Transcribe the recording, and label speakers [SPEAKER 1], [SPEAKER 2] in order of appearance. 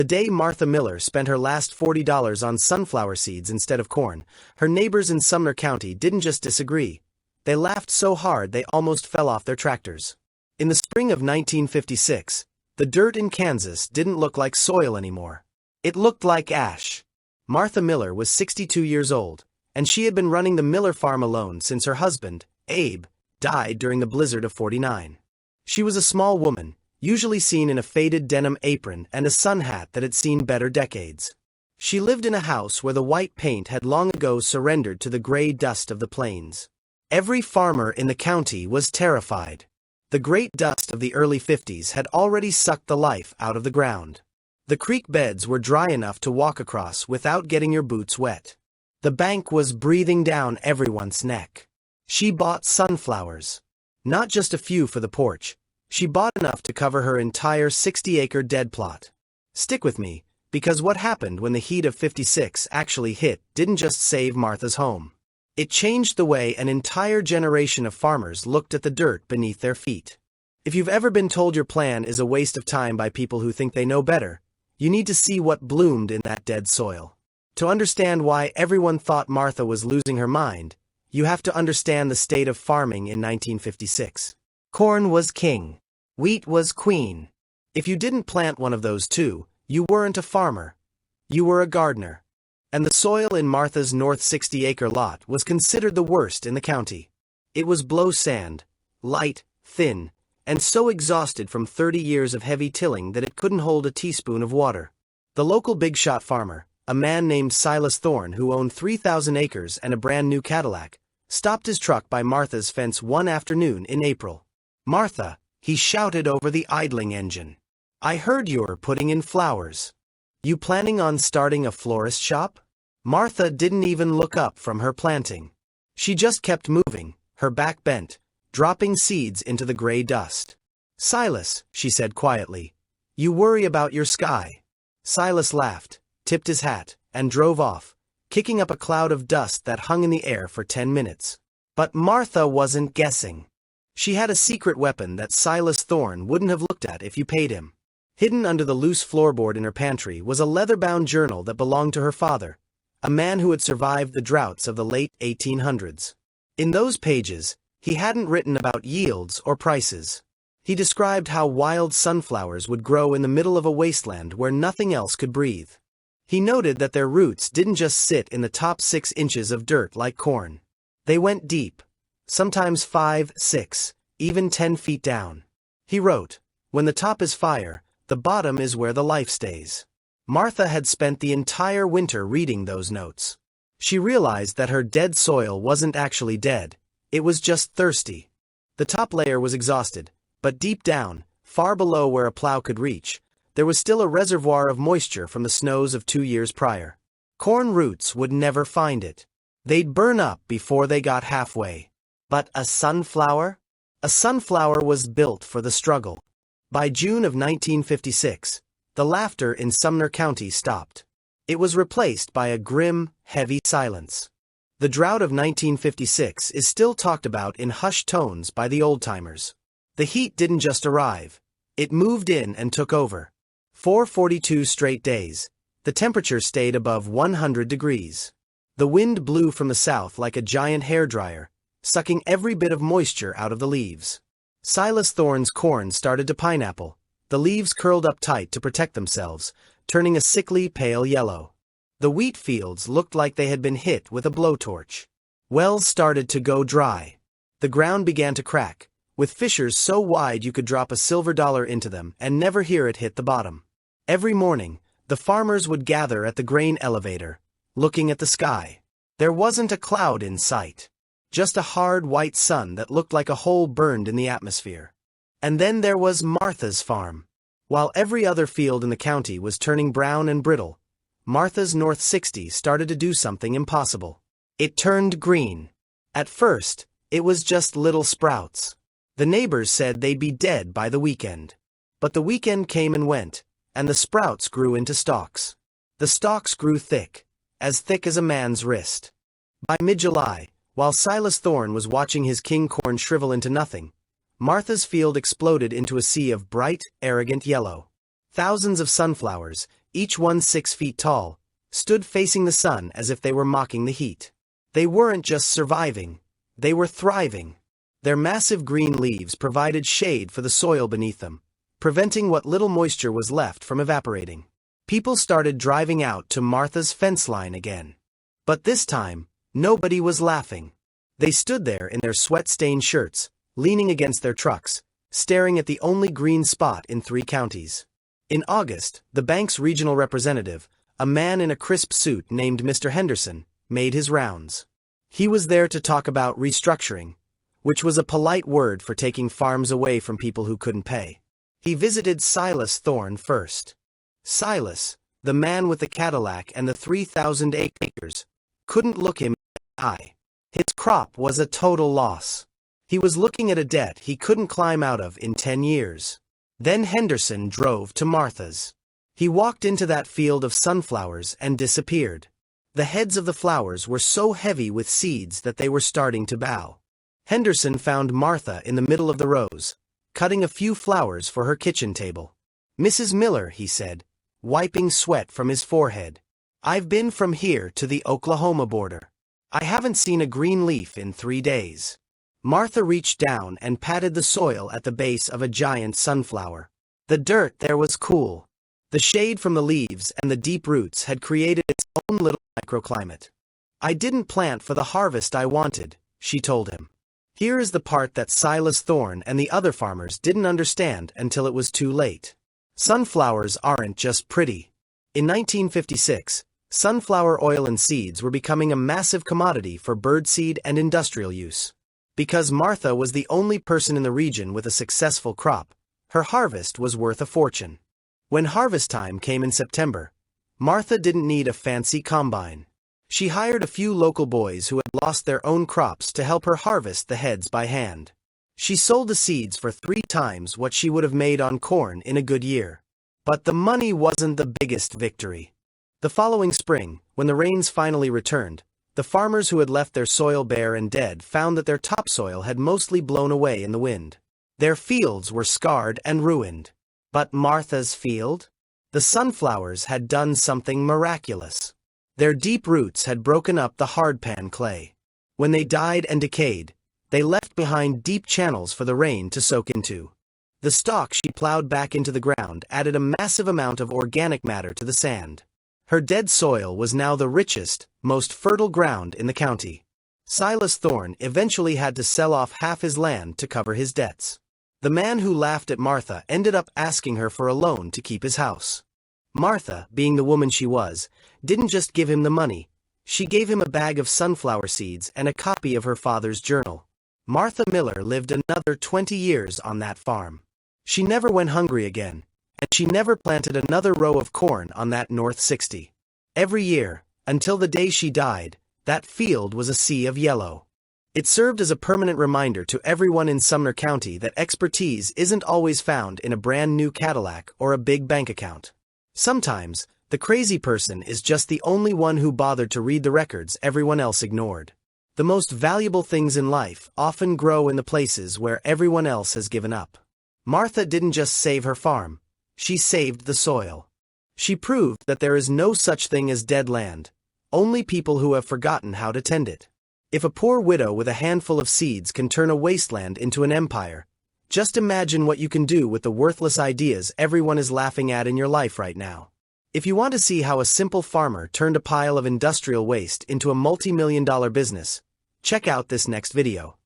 [SPEAKER 1] The day Martha Miller spent her last $40 on sunflower seeds instead of corn, her neighbors in Sumner County didn't just disagree. They laughed so hard they almost fell off their tractors. In the spring of 1956, the dirt in Kansas didn't look like soil anymore. It looked like ash. Martha Miller was 62 years old, and she had been running the Miller farm alone since her husband, Abe, died during the blizzard of '49. She was a small woman, usually seen in a faded denim apron and a sun hat that had seen better decades. She lived in a house where the white paint had long ago surrendered to the gray dust of the plains. Every farmer in the county was terrified. The great dust of the early '50s had already sucked the life out of the ground. The creek beds were dry enough to walk across without getting your boots wet. The bank was breathing down everyone's neck. She bought sunflowers. Not just a few for the porch. She bought enough to cover her entire 60-acre dead plot. Stick with me, because what happened when the heat of '56 actually hit didn't just save Martha's home. It changed the way an entire generation of farmers looked at the dirt beneath their feet. If you've ever been told your plan is a waste of time by people who think they know better, you need to see what bloomed in that dead soil. To understand why everyone thought Martha was losing her mind, you have to understand the state of farming in 1956. Corn was king. Wheat was queen. If you didn't plant one of those two, you weren't a farmer. You were a gardener. And the soil in Martha's north 60-acre lot was considered the worst in the county. It was blow sand, light, thin, and so exhausted from 30 years of heavy tilling that it couldn't hold a teaspoon of water. The local big-shot farmer, a man named Silas Thorne who owned 3,000 acres and a brand-new Cadillac, stopped his truck by Martha's fence one afternoon in April. "Martha," he shouted over the idling engine. "I heard you're putting in flowers. You planning on starting a florist shop?" Martha didn't even look up from her planting. She just kept moving, her back bent, dropping seeds into the gray dust. "Silas," she said quietly, "you worry about your sky." Silas laughed, tipped his hat, and drove off, kicking up a cloud of dust that hung in the air for 10 minutes. But Martha wasn't guessing. She had a secret weapon that Silas Thorne wouldn't have looked at if you paid him. Hidden under the loose floorboard in her pantry was a leather-bound journal that belonged to her father, a man who had survived the droughts of the late 1800s. In those pages, he hadn't written about yields or prices. He described how wild sunflowers would grow in the middle of a wasteland where nothing else could breathe. He noted that their roots didn't just sit in the top 6 inches of dirt like corn. They went deep, sometimes 5, 6, even 10 feet down. He wrote, "When the top is fire, the bottom is where the life stays." Martha had spent the entire winter reading those notes. She realized that her dead soil wasn't actually dead, it was just thirsty. The top layer was exhausted, but deep down, far below where a plow could reach, there was still a reservoir of moisture from the snows of 2 years prior. Corn roots would never find it. They'd burn up before they got halfway. But a sunflower? A sunflower was built for the struggle. By June of 1956, the laughter in Sumner County stopped. It was replaced by a grim, heavy silence. The drought of 1956 is still talked about in hushed tones by the old-timers. The heat didn't just arrive. It moved in and took over. For 42 straight days, the temperature stayed above 100 degrees. The wind blew from the south like a giant hairdryer, sucking every bit of moisture out of the leaves. Silas Thorne's corn started to pineapple, the leaves curled up tight to protect themselves, turning a sickly pale yellow. The wheat fields looked like they had been hit with a blowtorch. Wells started to go dry. The ground began to crack, with fissures so wide you could drop a silver dollar into them and never hear it hit the bottom. Every morning, the farmers would gather at the grain elevator, looking at the sky. There wasn't a cloud in sight. Just a hard white sun that looked like a hole burned in the atmosphere. And then there was Martha's farm. While every other field in the county was turning brown and brittle, Martha's North 60 started to do something impossible. It turned green. At first, it was just little sprouts. The neighbors said they'd be dead by the weekend. But the weekend came and went, and the sprouts grew into stalks. The stalks grew thick as a man's wrist. By mid-July, while Silas Thorne was watching his king corn shrivel into nothing, Martha's field exploded into a sea of bright, arrogant yellow. Thousands of sunflowers, each one 6 feet tall, stood facing the sun as if they were mocking the heat. They weren't just surviving, they were thriving. Their massive green leaves provided shade for the soil beneath them, preventing what little moisture was left from evaporating. People started driving out to Martha's fence line again. But this time, nobody was laughing. They stood there in their sweat-stained shirts, leaning against their trucks, staring at the only green spot in 3 counties. In August, the bank's regional representative, a man in a crisp suit named Mr. Henderson, made his rounds. He was there to talk about restructuring, which was a polite word for taking farms away from people who couldn't pay. He visited Silas Thorne first. Silas, the man with the Cadillac and the 3,000 acres, couldn't look him in the eye. His crop was a total loss. He was looking at a debt he couldn't climb out of in 10 years. Then Henderson drove to Martha's. He walked into that field of sunflowers and disappeared. The heads of the flowers were so heavy with seeds that they were starting to bow. Henderson found Martha in the middle of the rows, cutting a few flowers for her kitchen table. "Mrs. Miller," he said, wiping sweat from his forehead. "I've been from here to the Oklahoma border. I haven't seen a green leaf in 3 days." Martha reached down and patted the soil at the base of a giant sunflower. The dirt there was cool. The shade from the leaves and the deep roots had created its own little microclimate. "I didn't plant for the harvest I wanted," she told him. Here is the part that Silas Thorne and the other farmers didn't understand until it was too late. Sunflowers aren't just pretty. In 1956, sunflower oil and seeds were becoming a massive commodity for birdseed and industrial use. Because Martha was the only person in the region with a successful crop, her harvest was worth a fortune. When harvest time came in September, Martha didn't need a fancy combine. She hired a few local boys who had lost their own crops to help her harvest the heads by hand. She sold the seeds for 3 times what she would have made on corn in a good year. But the money wasn't the biggest victory. The following spring, when the rains finally returned, the farmers who had left their soil bare and dead found that their topsoil had mostly blown away in the wind. Their fields were scarred and ruined. But Martha's field? The sunflowers had done something miraculous. Their deep roots had broken up the hardpan clay. When they died and decayed, they left behind deep channels for the rain to soak into. The stalk she plowed back into the ground added a massive amount of organic matter to the sand. Her dead soil was now the richest, most fertile ground in the county. Silas Thorne eventually had to sell off half his land to cover his debts. The man who laughed at Martha ended up asking her for a loan to keep his house. Martha, being the woman she was, didn't just give him the money. She gave him a bag of sunflower seeds and a copy of her father's journal. Martha Miller lived another 20 years on that farm. She never went hungry again, and she never planted another row of corn on that North 60. Every year, until the day she died, that field was a sea of yellow. It served as a permanent reminder to everyone in Sumner County that expertise isn't always found in a brand new Cadillac or a big bank account. Sometimes, the crazy person is just the only one who bothered to read the records everyone else ignored. The most valuable things in life often grow in the places where everyone else has given up. Martha didn't just save her farm, she saved the soil. She proved that there is no such thing as dead land, only people who have forgotten how to tend it. If a poor widow with a handful of seeds can turn a wasteland into an empire, just imagine what you can do with the worthless ideas everyone is laughing at in your life right now. If you want to see how a simple farmer turned a pile of industrial waste into a multi-million-dollar business, check out this next video.